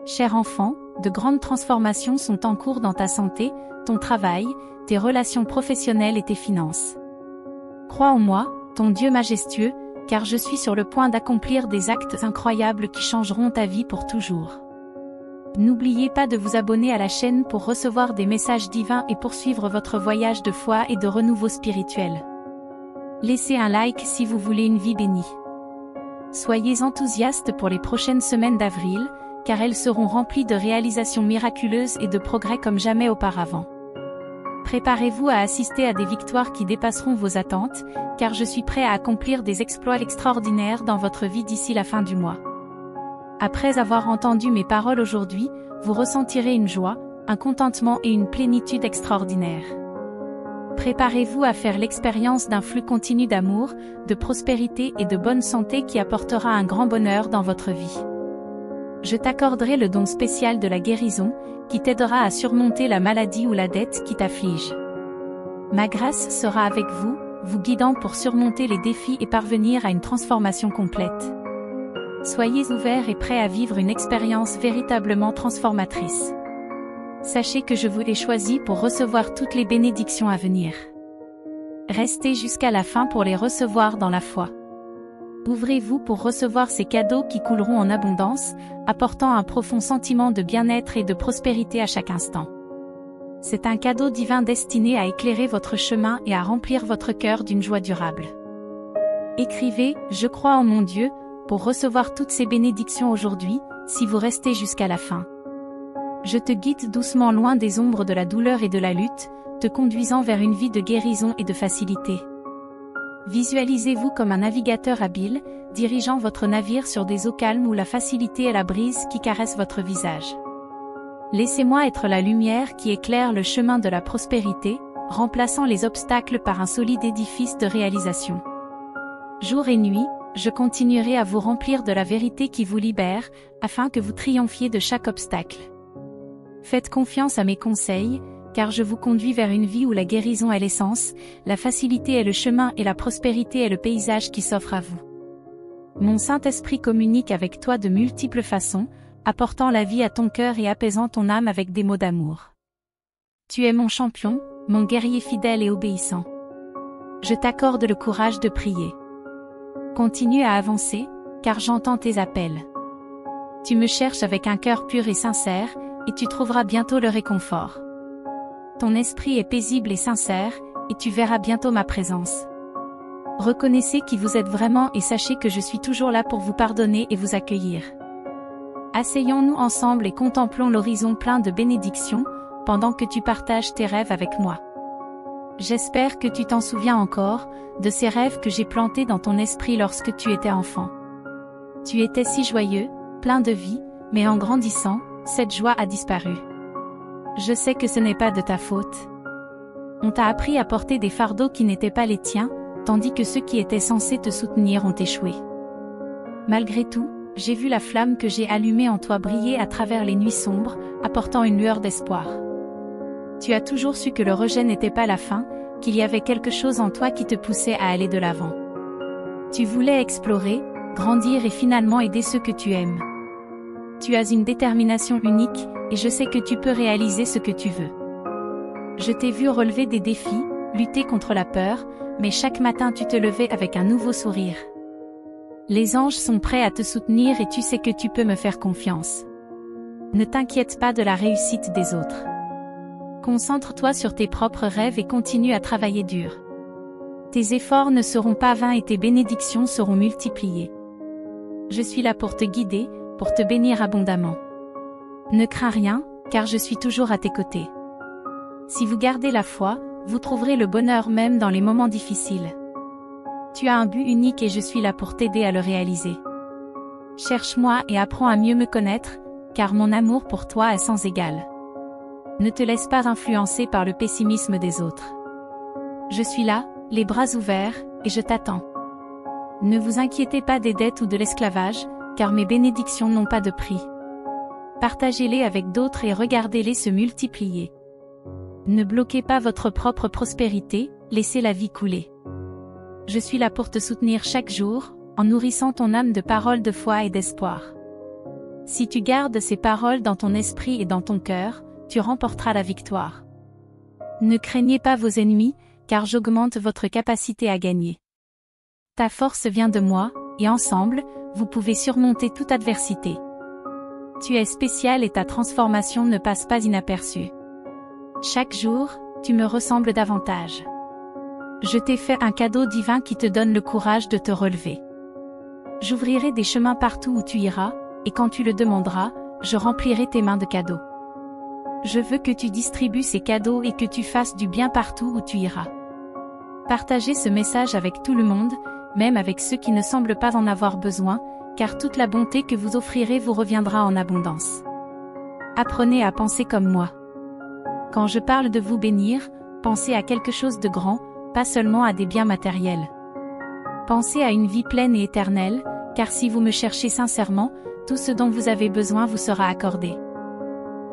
Cher enfant, de grandes transformations sont en cours dans ta santé, ton travail, tes relations professionnelles et tes finances. Crois en moi, ton Dieu majestueux, car je suis sur le point d'accomplir des actes incroyables qui changeront ta vie pour toujours. N'oubliez pas de vous abonner à la chaîne pour recevoir des messages divins et poursuivre votre voyage de foi et de renouveau spirituel. Laissez un like si vous voulez une vie bénie. Soyez enthousiastes pour les prochaines semaines d'avril, car elles seront remplies de réalisations miraculeuses et de progrès comme jamais auparavant. Préparez-vous à assister à des victoires qui dépasseront vos attentes, car je suis prêt à accomplir des exploits extraordinaires dans votre vie d'ici la fin du mois. Après avoir entendu mes paroles aujourd'hui, vous ressentirez une joie, un contentement et une plénitude extraordinaires. Préparez-vous à faire l'expérience d'un flux continu d'amour, de prospérité et de bonne santé qui apportera un grand bonheur dans votre vie. Je t'accorderai le don spécial de la guérison, qui t'aidera à surmonter la maladie ou la dette qui t'afflige. Ma grâce sera avec vous, vous guidant pour surmonter les défis et parvenir à une transformation complète. Soyez ouverts et prêts à vivre une expérience véritablement transformatrice. Sachez que je vous ai choisi pour recevoir toutes les bénédictions à venir. Restez jusqu'à la fin pour les recevoir dans la foi. Ouvrez-vous pour recevoir ces cadeaux qui couleront en abondance, apportant un profond sentiment de bien-être et de prospérité à chaque instant. C'est un cadeau divin destiné à éclairer votre chemin et à remplir votre cœur d'une joie durable. Écrivez « Je crois en mon Dieu » pour recevoir toutes ces bénédictions aujourd'hui, si vous restez jusqu'à la fin. Je te guide doucement loin des ombres de la douleur et de la lutte, te conduisant vers une vie de guérison et de facilité. Visualisez-vous comme un navigateur habile, dirigeant votre navire sur des eaux calmes où la facilité est la brise qui caresse votre visage. Laissez-moi être la lumière qui éclaire le chemin de la prospérité, remplaçant les obstacles par un solide édifice de réalisation. Jour et nuit, je continuerai à vous remplir de la vérité qui vous libère, afin que vous triomphiez de chaque obstacle. Faites confiance à mes conseils, car je vous conduis vers une vie où la guérison est l'essence, la facilité est le chemin et la prospérité est le paysage qui s'offre à vous. Mon Saint-Esprit communique avec toi de multiples façons, apportant la vie à ton cœur et apaisant ton âme avec des mots d'amour. Tu es mon champion, mon guerrier fidèle et obéissant. Je t'accorde le courage de prier. Continue à avancer, car j'entends tes appels. Tu me cherches avec un cœur pur et sincère, et tu trouveras bientôt le réconfort. Ton esprit est paisible et sincère, et tu verras bientôt ma présence. Reconnaissez qui vous êtes vraiment et sachez que je suis toujours là pour vous pardonner et vous accueillir. Asseyons-nous ensemble et contemplons l'horizon plein de bénédictions, pendant que tu partages tes rêves avec moi. J'espère que tu t'en souviens encore, de ces rêves que j'ai plantés dans ton esprit lorsque tu étais enfant. Tu étais si joyeux, plein de vie, mais en grandissant, cette joie a disparu. Je sais que ce n'est pas de ta faute. On t'a appris à porter des fardeaux qui n'étaient pas les tiens, tandis que ceux qui étaient censés te soutenir ont échoué. Malgré tout, j'ai vu la flamme que j'ai allumée en toi briller à travers les nuits sombres, apportant une lueur d'espoir. Tu as toujours su que le rejet n'était pas la fin, qu'il y avait quelque chose en toi qui te poussait à aller de l'avant. Tu voulais explorer, grandir et finalement aider ceux que tu aimes. Tu as une détermination unique, et je sais que tu peux réaliser ce que tu veux. Je t'ai vu relever des défis, lutter contre la peur, mais chaque matin tu te levais avec un nouveau sourire. Les anges sont prêts à te soutenir et tu sais que tu peux me faire confiance. Ne t'inquiète pas de la réussite des autres. Concentre-toi sur tes propres rêves et continue à travailler dur. Tes efforts ne seront pas vains et tes bénédictions seront multipliées. Je suis là pour te guider, pour te bénir abondamment. Ne crains rien, car je suis toujours à tes côtés. Si vous gardez la foi, vous trouverez le bonheur même dans les moments difficiles. Tu as un but unique et je suis là pour t'aider à le réaliser. Cherche-moi et apprends à mieux me connaître, car mon amour pour toi est sans égal. Ne te laisse pas influencer par le pessimisme des autres. Je suis là, les bras ouverts, et je t'attends. Ne vous inquiétez pas des dettes ou de l'esclavage, car mes bénédictions n'ont pas de prix. Partagez-les avec d'autres et regardez-les se multiplier. Ne bloquez pas votre propre prospérité, laissez la vie couler. Je suis là pour te soutenir chaque jour, en nourrissant ton âme de paroles de foi et d'espoir. Si tu gardes ces paroles dans ton esprit et dans ton cœur, tu remporteras la victoire. Ne craignez pas vos ennemis, car j'augmente votre capacité à gagner. Ta force vient de moi, et ensemble, vous pouvez surmonter toute adversité. Tu es spécial et ta transformation ne passe pas inaperçue. Chaque jour, tu me ressembles davantage. Je t'ai fait un cadeau divin qui te donne le courage de te relever. J'ouvrirai des chemins partout où tu iras, et quand tu le demanderas, je remplirai tes mains de cadeaux. Je veux que tu distribues ces cadeaux et que tu fasses du bien partout où tu iras. Partagez ce message avec tout le monde, même avec ceux qui ne semblent pas en avoir besoin, car toute la bonté que vous offrirez vous reviendra en abondance. Apprenez à penser comme moi. Quand je parle de vous bénir, pensez à quelque chose de grand, pas seulement à des biens matériels. Pensez à une vie pleine et éternelle, car si vous me cherchez sincèrement, tout ce dont vous avez besoin vous sera accordé.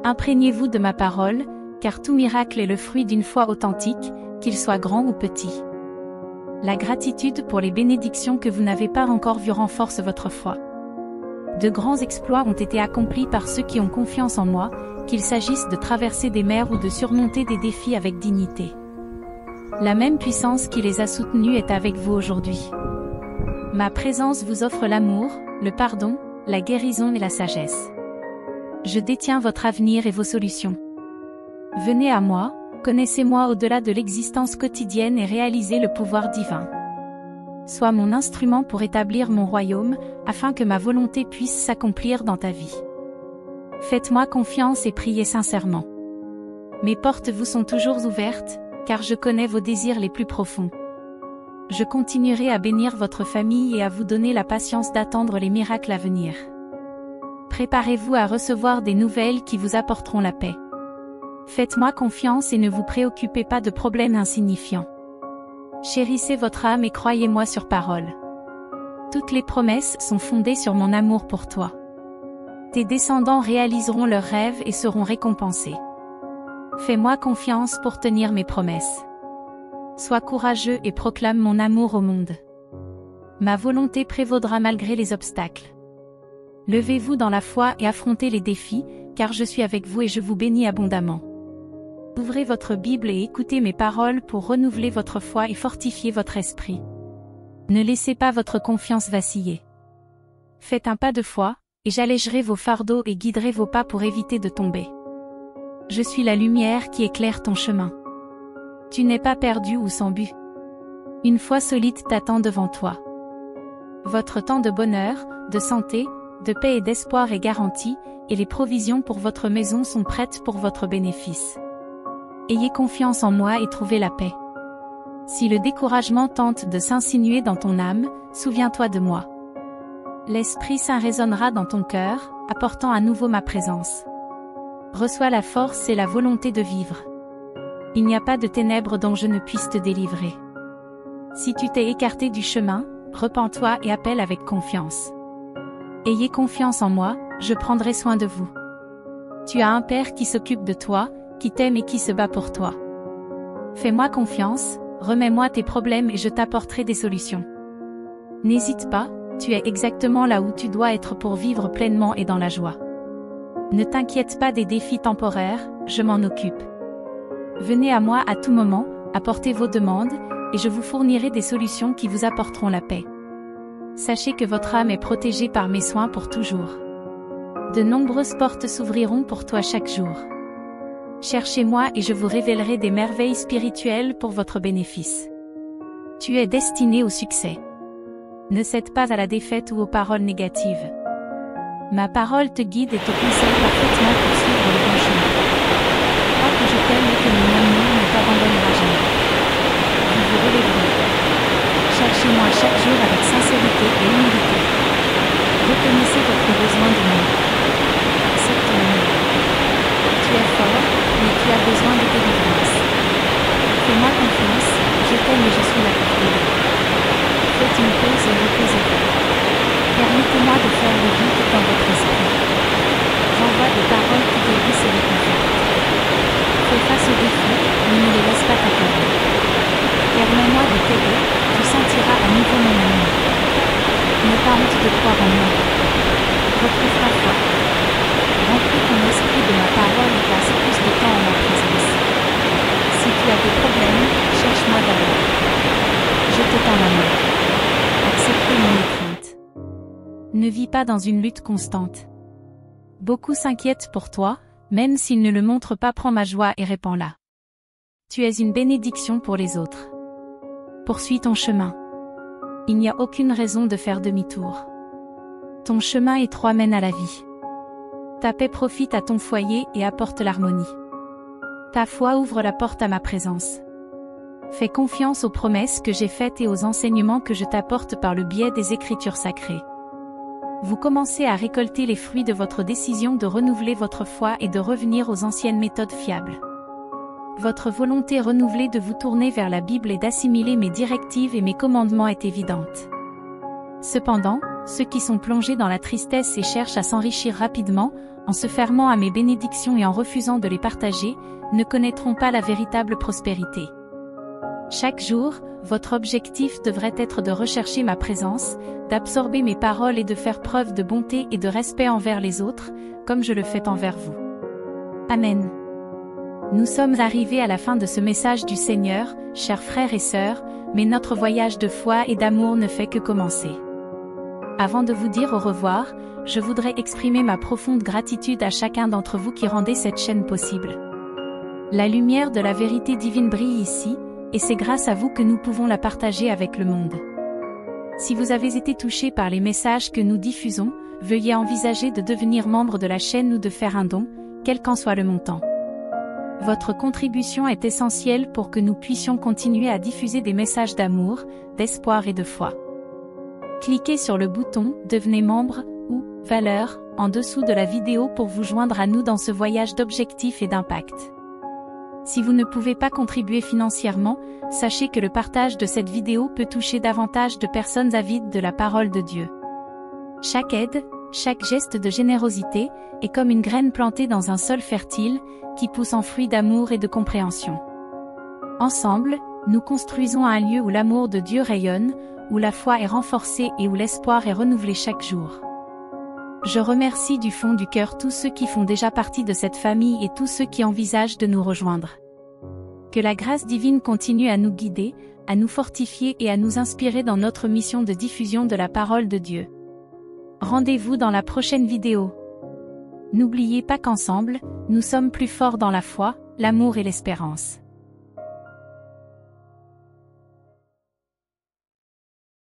Imprégnez-vous de ma parole, car tout miracle est le fruit d'une foi authentique, qu'il soit grand ou petit. La gratitude pour les bénédictions que vous n'avez pas encore vues renforce votre foi. De grands exploits ont été accomplis par ceux qui ont confiance en moi, qu'il s'agisse de traverser des mers ou de surmonter des défis avec dignité. La même puissance qui les a soutenus est avec vous aujourd'hui. Ma présence vous offre l'amour, le pardon, la guérison et la sagesse. Je détiens votre avenir et vos solutions. Venez à moi, connaissez-moi au-delà de l'existence quotidienne et réalisez le pouvoir divin. Sois mon instrument pour établir mon royaume, afin que ma volonté puisse s'accomplir dans ta vie. Faites-moi confiance et priez sincèrement. Mes portes vous sont toujours ouvertes, car je connais vos désirs les plus profonds. Je continuerai à bénir votre famille et à vous donner la patience d'attendre les miracles à venir. Préparez-vous à recevoir des nouvelles qui vous apporteront la paix. Faites-moi confiance et ne vous préoccupez pas de problèmes insignifiants. Chérissez votre âme et croyez-moi sur parole. Toutes les promesses sont fondées sur mon amour pour toi. Tes descendants réaliseront leurs rêves et seront récompensés. Fais-moi confiance pour tenir mes promesses. Sois courageux et proclame mon amour au monde. Ma volonté prévaudra malgré les obstacles. Levez-vous dans la foi et affrontez les défis, car je suis avec vous et je vous bénis abondamment. Ouvrez votre Bible et écoutez mes paroles pour renouveler votre foi et fortifier votre esprit. Ne laissez pas votre confiance vaciller. Faites un pas de foi, et j'allégerai vos fardeaux et guiderai vos pas pour éviter de tomber. Je suis la lumière qui éclaire ton chemin. Tu n'es pas perdu ou sans but. Une foi solide t'attend devant toi. Votre temps de bonheur, de santé, de paix et d'espoir est garanti, et les provisions pour votre maison sont prêtes pour votre bénéfice. Ayez confiance en moi et trouvez la paix. Si le découragement tente de s'insinuer dans ton âme, souviens-toi de moi. L'Esprit Saint résonnera dans ton cœur, apportant à nouveau ma présence. Reçois la force et la volonté de vivre. Il n'y a pas de ténèbres dont je ne puisse te délivrer. Si tu t'es écarté du chemin, repens-toi et appelle avec confiance. Ayez confiance en moi, je prendrai soin de vous. Tu as un Père qui s'occupe de toi, qui t'aime et qui se bat pour toi. Fais-moi confiance, remets-moi tes problèmes et je t'apporterai des solutions. N'hésite pas, tu es exactement là où tu dois être pour vivre pleinement et dans la joie. Ne t'inquiète pas des défis temporaires, je m'en occupe. Venez à moi à tout moment, apportez vos demandes, et je vous fournirai des solutions qui vous apporteront la paix. Sachez que votre âme est protégée par mes soins pour toujours. De nombreuses portes s'ouvriront pour toi chaque jour. Cherchez-moi et je vous révélerai des merveilles spirituelles pour votre bénéfice. Tu es destiné au succès. Ne cède pas à la défaite ou aux paroles négatives. Ma parole te guide et te conseille parfaitement pour suivre le bon chemin. Crois que je t'aime et que mon amour ne t'abandonnera jamais. Vous vous relèverez. Cherchez-moi chaque jour avec sincérité et humilité. Reconnaissez votre besoin de moi. C'est ton amour. Tu es fort, mais tu as besoin de délivrance. Fais-moi confiance, je t'aime et je suis là pour t'aider. Faites une pause et reposez-vous. Permettez-moi de faire le vide dans votre esprit. J'envoie des paroles qui guérissent et réconfortent. Fais face aux défis, mais ne les laisse pas t'accabler. Permets-moi de t'aider, tu sentiras à nouveau mon amour. N'aie pas honte de croire en moi. Retrouve ta foi. ne vis pas dans une lutte constante. Beaucoup s'inquiètent pour toi, même s'ils ne le montrent pas. Prends ma joie et répands-la. Tu es une bénédiction pour les autres. Poursuis ton chemin. Il n'y a aucune raison de faire demi-tour. Ton chemin étroit mène à la vie. Ta paix profite à ton foyer et apporte l'harmonie. Ta foi ouvre la porte à ma présence. Fais confiance aux promesses que j'ai faites et aux enseignements que je t'apporte par le biais des Écritures sacrées. Vous commencez à récolter les fruits de votre décision de renouveler votre foi et de revenir aux anciennes méthodes fiables. Votre volonté renouvelée de vous tourner vers la Bible et d'assimiler mes directives et mes commandements est évidente. Cependant, ceux qui sont plongés dans la tristesse et cherchent à s'enrichir rapidement, en se fermant à mes bénédictions et en refusant de les partager, ne connaîtront pas la véritable prospérité. Chaque jour, votre objectif devrait être de rechercher ma présence, d'absorber mes paroles et de faire preuve de bonté et de respect envers les autres, comme je le fais envers vous. Amen. Nous sommes arrivés à la fin de ce message du Seigneur, chers frères et sœurs, mais notre voyage de foi et d'amour ne fait que commencer. Avant de vous dire au revoir, je voudrais exprimer ma profonde gratitude à chacun d'entre vous qui rendez cette chaîne possible. La lumière de la vérité divine brille ici, et c'est grâce à vous que nous pouvons la partager avec le monde. Si vous avez été touché par les messages que nous diffusons, veuillez envisager de devenir membre de la chaîne ou de faire un don, quel qu'en soit le montant. Votre contribution est essentielle pour que nous puissions continuer à diffuser des messages d'amour, d'espoir et de foi. Cliquez sur le bouton « Devenez membre » ou « Valeur » en dessous de la vidéo pour vous joindre à nous dans ce voyage d'objectifs et d'impact. Si vous ne pouvez pas contribuer financièrement, sachez que le partage de cette vidéo peut toucher davantage de personnes avides de la parole de Dieu. Chaque aide, chaque geste de générosité, est comme une graine plantée dans un sol fertile, qui pousse en fruits d'amour et de compréhension. Ensemble, nous construisons un lieu où l'amour de Dieu rayonne, où la foi est renforcée et où l'espoir est renouvelé chaque jour. Je remercie du fond du cœur tous ceux qui font déjà partie de cette famille et tous ceux qui envisagent de nous rejoindre. Que la grâce divine continue à nous guider, à nous fortifier et à nous inspirer dans notre mission de diffusion de la parole de Dieu. Rendez-vous dans la prochaine vidéo. N'oubliez pas qu'ensemble, nous sommes plus forts dans la foi, l'amour et l'espérance.